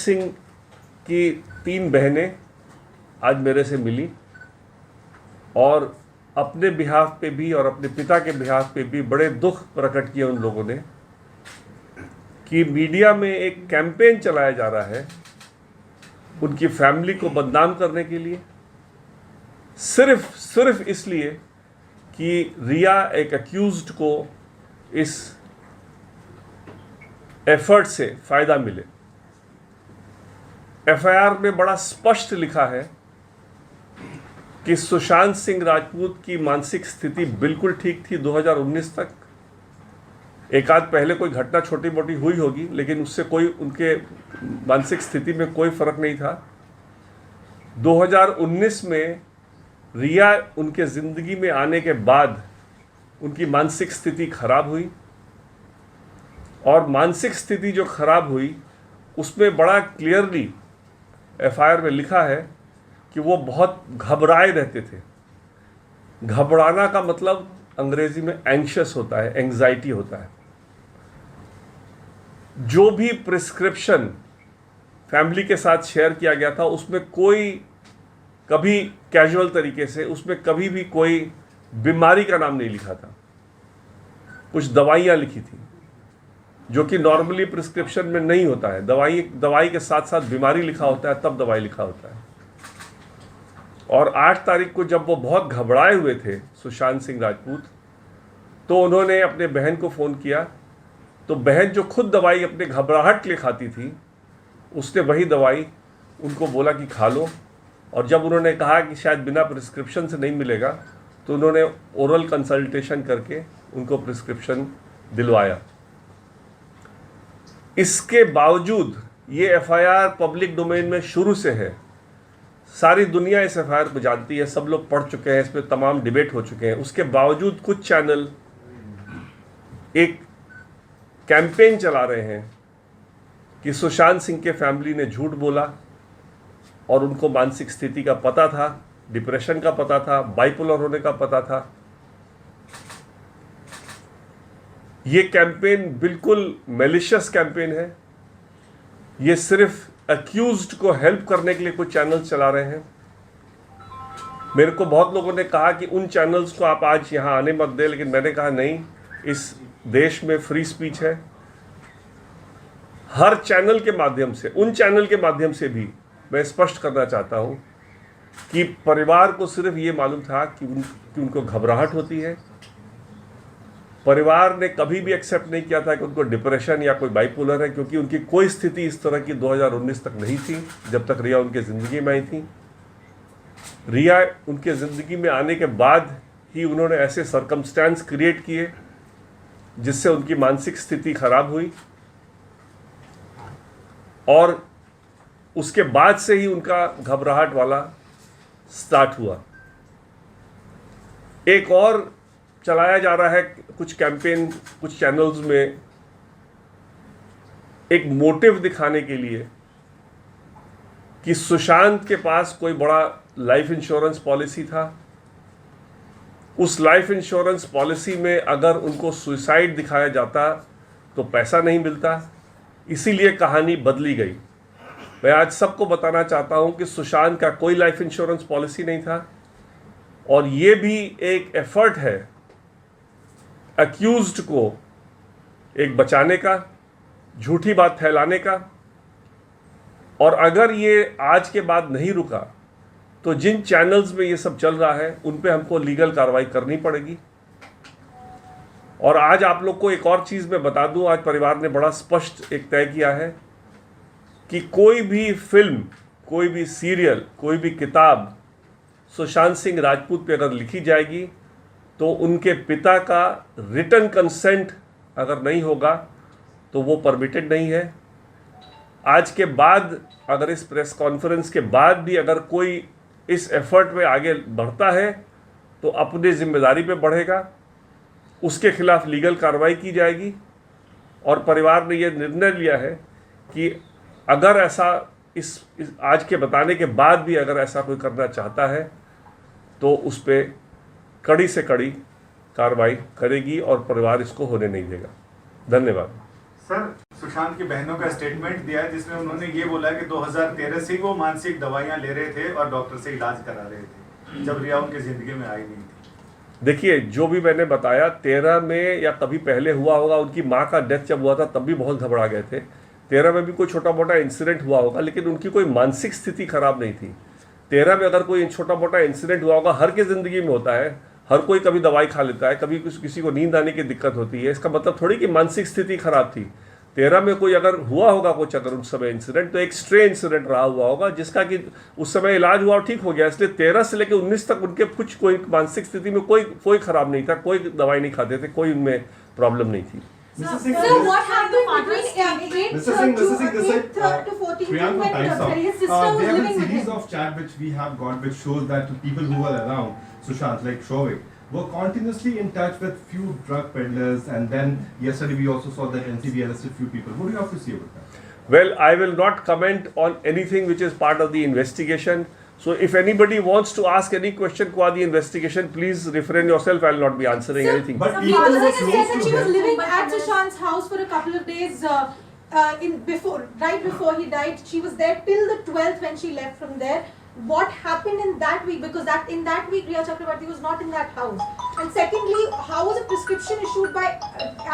सिंह की 3 बहनें आज मेरे से मिली और अपने बिहाफ पे भी और अपने पिता के बिहाफ पे भी बड़े दुख प्रकट किए उन लोगों ने कि मीडिया में एक कैंपेन चलाया जा रहा है उनकी फैमिली को बदनाम करने के लिए, सिर्फ इसलिए कि रिया एक अक्यूज्ड को इस एफर्ट से फायदा मिले। एफआईआर में बड़ा स्पष्ट लिखा है कि सुशांत सिंह राजपूत की मानसिक स्थिति बिल्कुल ठीक थी 2019 तक। एक आध पहले कोई घटना छोटी मोटी हुई होगी, लेकिन उससे कोई उनके मानसिक स्थिति में कोई फर्क नहीं था। 2019 में रिया उनके ज़िंदगी में आने के बाद उनकी मानसिक स्थिति खराब हुई और मानसिक स्थिति जो खराब हुई उसमें बड़ा क्लियरली एफआईआर में लिखा है कि वो बहुत घबराए रहते थे। घबराना का मतलब अंग्रेजी में एंग्शियस होता है, एंग्जाइटी होता है। जो भी प्रिस्क्रिप्शन फैमिली के साथ शेयर किया गया था उसमें कोई कभी कैजुअल तरीके से उसमें कभी भी कोई बीमारी का नाम नहीं लिखा था। कुछ दवाइयाँ लिखी थी जो कि नॉर्मली प्रिस्क्रिप्शन में नहीं होता है। दवाई के साथ साथ बीमारी लिखा होता है, तब दवाई लिखा होता है। और 8 तारीख को जब वो बहुत घबराए हुए थे सुशांत सिंह राजपूत, तो उन्होंने अपने बहन को फ़ोन किया। तो बहन जो खुद दवाई अपने घबराहट के लिए खाती थी, उसने वही दवाई उनको बोला कि खा लो। और जब उन्होंने कहा कि शायद बिना प्रिस्क्रिप्शन से नहीं मिलेगा, तो उन्होंने ओरल कंसल्टेशन करके उनको प्रिस्क्रिप्शन दिलवाया। इसके बावजूद ये एफआईआर पब्लिक डोमेन में शुरू से है, सारी दुनिया इस एफआईआर को जानती है, सब लोग पढ़ चुके हैं, इस पर तमाम डिबेट हो चुके हैं। उसके बावजूद कुछ चैनल एक कैंपेन चला रहे हैं कि सुशांत सिंह के फैमिली ने झूठ बोला और उनको मानसिक स्थिति का पता था, डिप्रेशन का पता था, बाइपोलर होने का पता था। ये कैंपेन बिल्कुल मैलिशियस कैंपेन है। ये सिर्फ अक्यूज्ड को हेल्प करने के लिए कुछ चैनल्स चला रहे हैं। मेरे को बहुत लोगों ने कहा कि उन चैनल्स को आप आज यहाँ आने मत दें, लेकिन मैंने कहा नहीं, इस देश में फ्री स्पीच है। हर चैनल के माध्यम से, उन चैनल के माध्यम से भी मैं स्पष्ट करना चाहता हूँ कि परिवार को सिर्फ ये मालूम था कि उनको घबराहट होती है। परिवार ने कभी भी एक्सेप्ट नहीं किया था कि उनको डिप्रेशन या कोई बाइपोलर है, क्योंकि उनकी कोई स्थिति इस तरह की 2019 तक नहीं थी, जब तक रिया उनके ज़िंदगी में आई थी। रिया उनके ज़िंदगी में आने के बाद ही उन्होंने ऐसे सर्कमस्टेंस क्रिएट किए जिससे उनकी मानसिक स्थिति खराब हुई और उसके बाद से ही उनका घबराहट वाला स्टार्ट हुआ। एक और चलाया जा रहा है कुछ कैंपेन कुछ चैनल्स में, एक मोटिव दिखाने के लिए कि सुशांत के पास कोई बड़ा लाइफ इंश्योरेंस पॉलिसी था। उस लाइफ इंश्योरेंस पॉलिसी में अगर उनको सुसाइड दिखाया जाता तो पैसा नहीं मिलता, इसीलिए कहानी बदली गई। मैं आज सबको बताना चाहता हूं कि सुशांत का कोई लाइफ इंश्योरेंस पॉलिसी नहीं था और ये भी एक एफर्ट है अक्यूज्ड को एक बचाने का, झूठी बात फैलाने का। और अगर ये आज के बाद नहीं रुका तो जिन चैनल्स में ये सब चल रहा है उन पे हमको लीगल कार्रवाई करनी पड़ेगी। और आज आप लोग को एक और चीज़ मैं बता दूं, आज परिवार ने बड़ा स्पष्ट एक तय किया है कि कोई भी फिल्म, कोई भी सीरियल, कोई भी किताब सुशांत सिंह राजपूत पे अगर लिखी जाएगी तो उनके पिता का रिटन कंसेंट अगर नहीं होगा तो वो परमिटेड नहीं है। आज के बाद अगर इस प्रेस कॉन्फ्रेंस के बाद भी अगर कोई इस एफर्ट में आगे बढ़ता है तो अपनी जिम्मेदारी पे बढ़ेगा, उसके खिलाफ लीगल कार्रवाई की जाएगी। और परिवार ने ये निर्णय लिया है कि अगर ऐसा इस आज के बताने के बाद भी अगर ऐसा कोई करना चाहता है तो उस पर कड़ी से कड़ी कार्रवाई करेगी और परिवार इसको होने नहीं देगा। धन्यवाद। सर सुशांत की बहनों का स्टेटमेंट दिया है जिसमें उन्होंने ये बोला कि 2013 से ही वो मानसिक दवाइयां ले रहे थे और डॉक्टर से इलाज करा रहे थे जब रिया उनकी जिंदगी में आई नहीं थी। देखिए, जो भी मैंने बताया 13 में या कभी पहले हुआ होगा, उनकी माँ का डेथ जब हुआ था तब भी बहुत घबरा गए थे। 13 में भी कोई छोटा मोटा इंसिडेंट हुआ होगा, लेकिन उनकी कोई मानसिक स्थिति खराब नहीं थी। 13 में अगर कोई छोटा मोटा इंसिडेंट हुआ होगा, हर की ज़िंदगी में होता है, हर कोई कभी दवाई खा लेता है, कभी किसी को नींद आने की दिक्कत होती है, इसका मतलब थोड़ी कि मानसिक स्थिति खराब थी। 13 में कोई अगर हुआ होगा कुछ, अगर उस समय इंसिडेंट, तो एक स्ट्रे इंसिडेंट रहा हुआ होगा जिसका कि उस समय इलाज हुआ और ठीक हो गया। इसलिए 13 से लेकर 19 तक उनके कुछ कोई मानसिक स्थिति में कोई खराब नहीं था, कोई दवाई नहीं खाते थे, कोई उनमें प्रॉब्लम नहीं थी। Mr. Singh, what happened between 8th Mr. Singh, to this 14th Priyanka, when time's up. his sister was There have living been with series him? of chat which we have got which shows that the people who were around Sushant, like Shovik, were continuously in touch with few drug peddlers, and then yesterday we also saw that NCB arrested few people. What do you have to say about that? Well, I will not comment on anything which is part of the investigation. So if anybody wants to ask any question about the investigation, please refrain yourself. I will not be answering Sir, anything. But Some people people who were said close that to she was him- living at Sushant's house for a couple of days right before he died. She was there till the 12th when she left from there. What happened in that week? Because in that week Riya Chakrabarti was not in that house. And secondly, how was a prescription issued by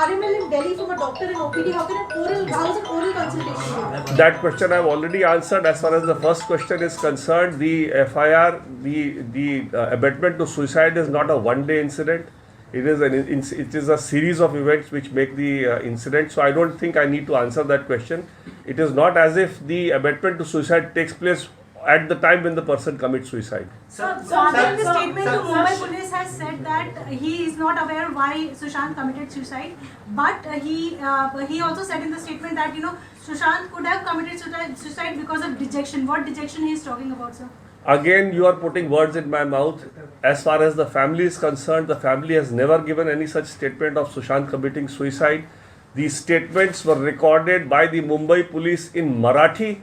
RML in Delhi from a doctor in OPD? How is an oral consultation? That question I have already answered. As far as the first question is concerned, the FIR, the abetment to suicide is not a one-day incident. It is a series of events which make the incident. So I don't think I need to answer that question. It is not as if the abetment to suicide takes place at the time when the person commits suicide. So, in the statement, the Mumbai police has said that he is not aware why Sushant committed suicide, but he also said in the statement that Sushant could have committed suicide because of dejection. What dejection he is talking about, sir? Again, you are putting words in my mouth. As far as the family is concerned, the family has never given any such statement of Sushant committing suicide. These statements were recorded by the Mumbai police in Marathi.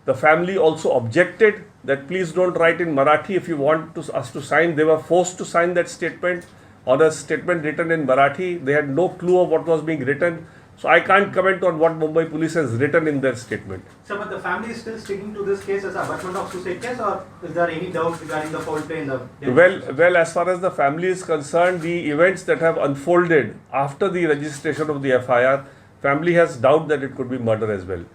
The family also objected that please don't write in Marathi if you want us to sign. They were forced to sign that statement on a statement written in Marathi. They had no clue of what was being written. So I can't comment on what Mumbai police has written in their statement. Sir, but the family is still sticking to this case as a abetment of suicide case, or is there any doubt regarding the foul play in the... Well, as far as the family is concerned, the events that have unfolded after the registration of the FIR, family has doubt that it could be murder as well.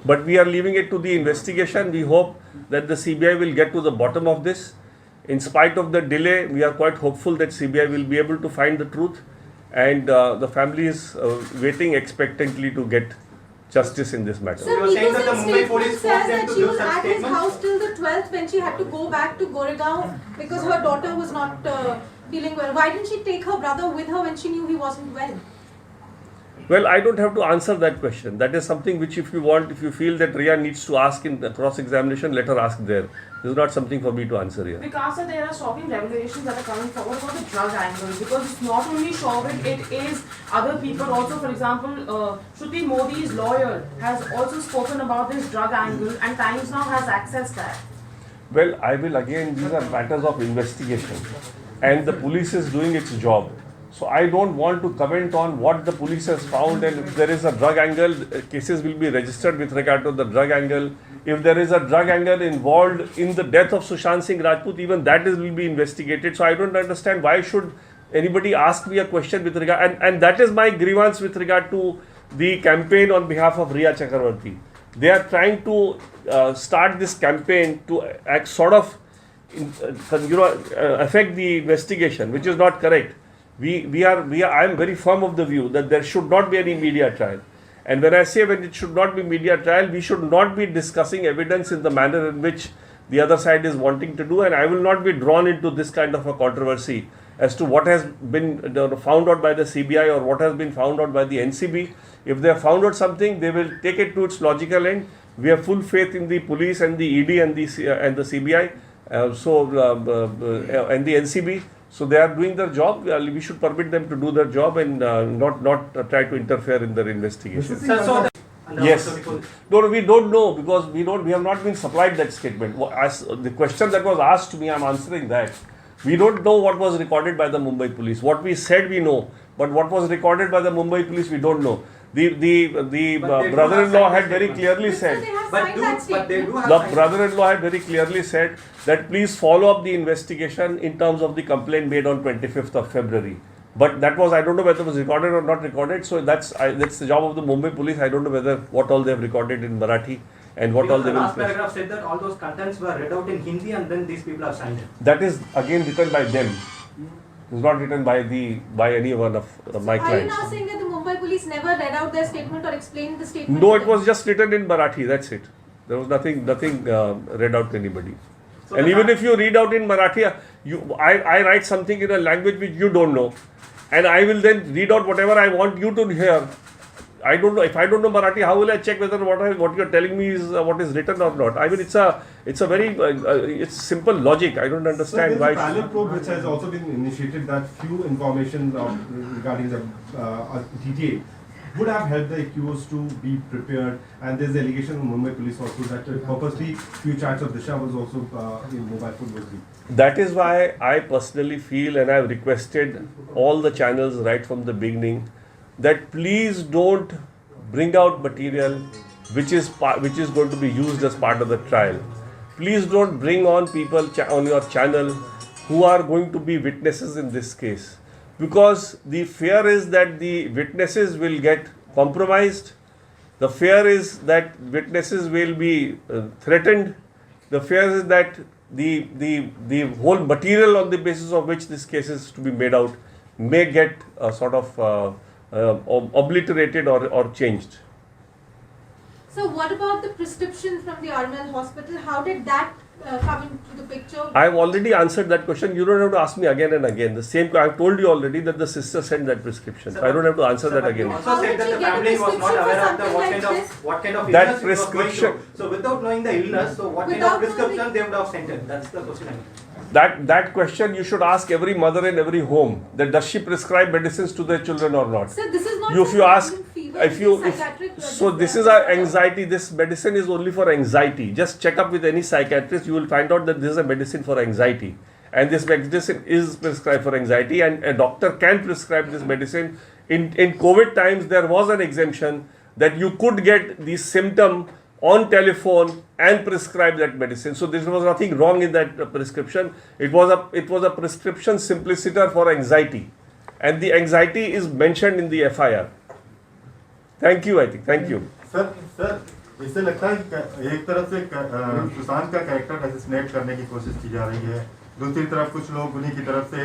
But we are leaving it to the investigation. We hope that the CBI will get to the bottom of this. In spite of the delay, we are quite hopeful that CBI will be able to find the truth, and the family is waiting expectantly to get justice in this matter. you are saying that the Mumbai police says forced them that to she give was such at his statements? house till the 12th when she had to go back to Goregaon because her daughter was not feeling well. Why didn't she take her brother with her when she knew he wasn't well? Well, I don't have to answer that question. That is something which if you feel that Riya needs to ask in the cross-examination, let her ask there. This is not something for me to answer here. Because there are shocking revelations that are coming forward about the drug angle. Because it's not only Shovik, it is other people also. For example, Shruti Modi's lawyer has also spoken about this drug angle, and Times Now has accessed that. Well, I will again, these are matters of investigation, and the police is doing its job. So I don't want to comment on what the police has found, and if there is a drug angle, cases will be registered with regard to the drug angle. If there is a drug angle involved in the death of Sushant Singh Rajput, even that will be investigated. So I don't understand why should anybody ask me a question with regard, and that is my grievance with regard to the campaign on behalf of Riya Chakrabarti. They are trying to start this campaign to act sort of affect the investigation, which is not correct. I am very firm of the view that there should not be any media trial. And when I say when it should not be media trial, we should not be discussing evidence in the manner in which the other side is wanting to do. And I will not be drawn into this kind of a controversy as to what has been found out by the CBI or what has been found out by the NCB. If they have found out something, they will take it to its logical end. We have full faith in the police and the ED and the CBI and the NCB. So they are doing their job. We should permit them to do their job and not try to interfere in their investigation. Sir, so Yes. No, we don't know because we have not been supplied that statement. As the question that was asked to me, I'm answering that. We don't know what was recorded by the Mumbai police. What we said we know, but what was recorded by the Mumbai police we don't know. do have brother-in-law signed had very statements. clearly So said. they have But signed that they statement. do have The signed brother-in-law had very clearly said that please follow up the investigation in terms of the complaint made on 25th of February. But that was, I don't know whether it was recorded or not recorded. So that's the job of the Mumbai police. I don't know whether what all they have recorded in Marathi and what all Because they the will. last paragraph said that all those contents were read out in Hindi and then these people have signed it. That is again written by them. It's not written by any one of my Are you clients. now saying that the Mumbai police never read out their statement or explained the statement? No, to it them? was just written in Marathi. That's it. There was nothing read out to anybody. So And the even fact- if you read out in Marathi, I write something in a language which you don't know, and I will then read out whatever I want you to hear. I don't know if I don't know Marathi. How will I check whether what you're telling me is what is written or not? I mean, it's a very it's simple logic. I don't So understand there's why. a parallel probe which has also been initiated that few information regarding the DTA would have helped the accused to be prepared, and there's the allegation from Mumbai police also that purposely few chats of Disha was also in mobile phone was leaked. That is why I personally feel, and I've requested all the channels right from the beginning, that please don't bring out material which is going to be used as part of the trial. Please don't bring on people on your channel who are going to be witnesses in this case, because the fear is that the witnesses will get compromised. The fear is that witnesses will be threatened. The fear is that the whole material on the basis of which this case is to be made out may get sort of obliterated or changed. So what about the prescription from the Armel Hospital? How did that come into the picture? I have already answered that question. You don't have to ask me again and again. The same. I have told you already that the sister sent that prescription. So I don't have to answer that But again. You also How said did that she the get a family was not prescription for aware of the something like what kind of That illness it was going prescription- through. So without knowing the illness, so what kind Without of knowing prescription the- they would have sent it? That's the question I mean. That question you should ask every mother in every home. That does she prescribe medicines to their children or not? So this is not If for you ask, viral fever, if this you, is if, psychiatric, so this this is is our anxiety. This medicine is only for anxiety. Just check up with any psychiatrist. You will find out that this is a medicine for anxiety, and this medicine is prescribed for anxiety, and a doctor can prescribe this medicine. In COVID times, there was an exemption that you could get the symptom on telephone and prescribe that medicine. So there was nothing wrong in that prescription. It was a prescription simpliciter for anxiety, and the anxiety is mentioned in the FIR. Thank you, I think. Thank you. Sir इससे लगता है कि एक तरफ से सुशांत का character assassinate करने की कोशिश की जा रही है, दूसरी तरफ कुछ लोग उन्हीं की तरफ से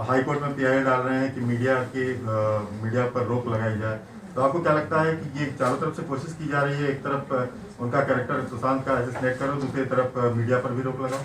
हाई कोर्ट में पीआई डाल रहे हैं कि मीडिया पर रोक लगाई जाए। तो आपको क्या लगता है कि ये चारों तरफ से कोशिश की जा रही है, एक तरफ उनका कैरेक्टर सुशांत का असैसिनेट करो, दूसरी तरफ मीडिया पर भी रोक लगाओ?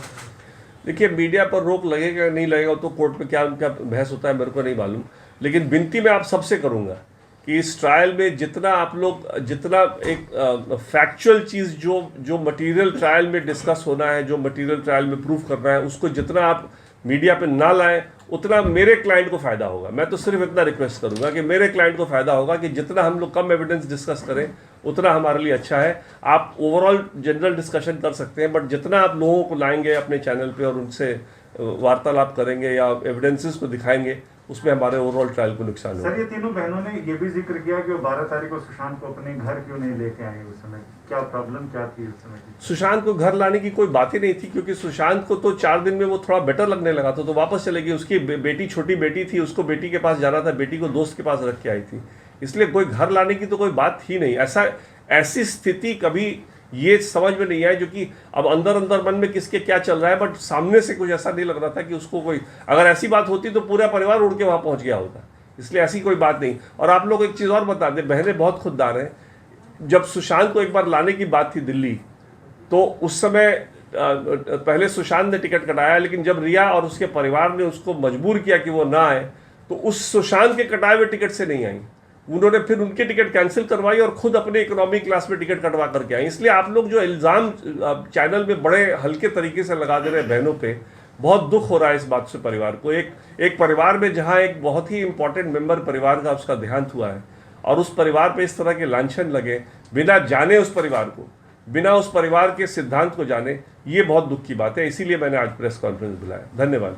देखिए, मीडिया पर रोक लगेगा या नहीं लगेगा तो कोर्ट में क्या उनका बहस होता है मेरे को नहीं मालूम, लेकिन विनती मैं आप सबसे करूंगा कि इस ट्रायल में जितना एक फैक्चुअल चीज़ जो मटेरियल ट्रायल में डिस्कस होना है, जो मटेरियल ट्रायल में प्रूफ करना है, उसको जितना आप मीडिया पे ना लाएं उतना मेरे क्लाइंट को फ़ायदा होगा। मैं तो सिर्फ इतना रिक्वेस्ट करूंगा कि मेरे क्लाइंट को फ़ायदा होगा कि जितना हम लोग कम एविडेंस डिस्कस करें उतना हमारे लिए अच्छा है। आप ओवरऑल जनरल डिस्कशन कर सकते हैं, बट जितना आप लोगों को लाएंगे अपने चैनल पे और उनसे वार्तालाप करेंगे या एविडेंसेस को दिखाएंगे, उसमें हमारे ओवरऑल ट्रायल को नुकसान होगा। सर, ये तीनों बहनों ने ये भी जिक्र किया कि वो 12 तारीख को सुशांत को अपने घर क्यों नहीं लेके आई उस समय? क्या प्रॉब्लम क्या थी उस समय की? सुशांत को घर लाने की कोई बात ही नहीं थी, क्योंकि सुशांत को तो 4 दिन में वो थोड़ा बेटर लगने लगा तो वापस चले गई। उसकी बेटी, छोटी बेटी थी, उसको बेटी के पास जाना था, बेटी को दोस्त के पास रख के आई थी, इसलिए कोई घर लाने की तो कोई बात ही नहीं। ऐसी स्थिति कभी ये समझ में नहीं आई, जो कि अब अंदर मन में किसके क्या चल रहा है, बट सामने से कुछ ऐसा नहीं लग रहा था कि उसको कोई, अगर ऐसी बात होती तो पूरा परिवार उड़ के वहाँ पहुँच गया होता, इसलिए ऐसी कोई बात नहीं। और आप लोग एक चीज़ और बता दें, बहनें बहुत खुददार हैं। जब सुशांत को एक बार लाने की बात थी दिल्ली, तो उस समय पहले सुशांत ने टिकट कटाया, लेकिन जब रिया और उसके परिवार ने उसको मजबूर किया कि वो ना आए, तो उस सुशांत के कटाए हुए टिकट से नहीं आई। उन्होंने फिर उनकी टिकट कैंसिल करवाई और खुद अपने इकोनॉमी क्लास में टिकट कटवा करके आई। इसलिए आप लोग जो इल्ज़ाम चैनल में बड़े हल्के तरीके से लगा दे रहे हैं बहनों पे, बहुत दुख हो रहा है इस बात से परिवार को। एक परिवार में जहाँ एक बहुत ही इंपॉर्टेंट मेंबर परिवार का उसका देहांत हुआ है और उस परिवार पे इस तरह के लांछन लगे, बिना जाने उस परिवार को, बिना उस परिवार के सिद्धांत को जाने, ये बहुत दुख की बात है। इसीलिए मैंने आज प्रेस कॉन्फ्रेंस बुलाया। धन्यवाद।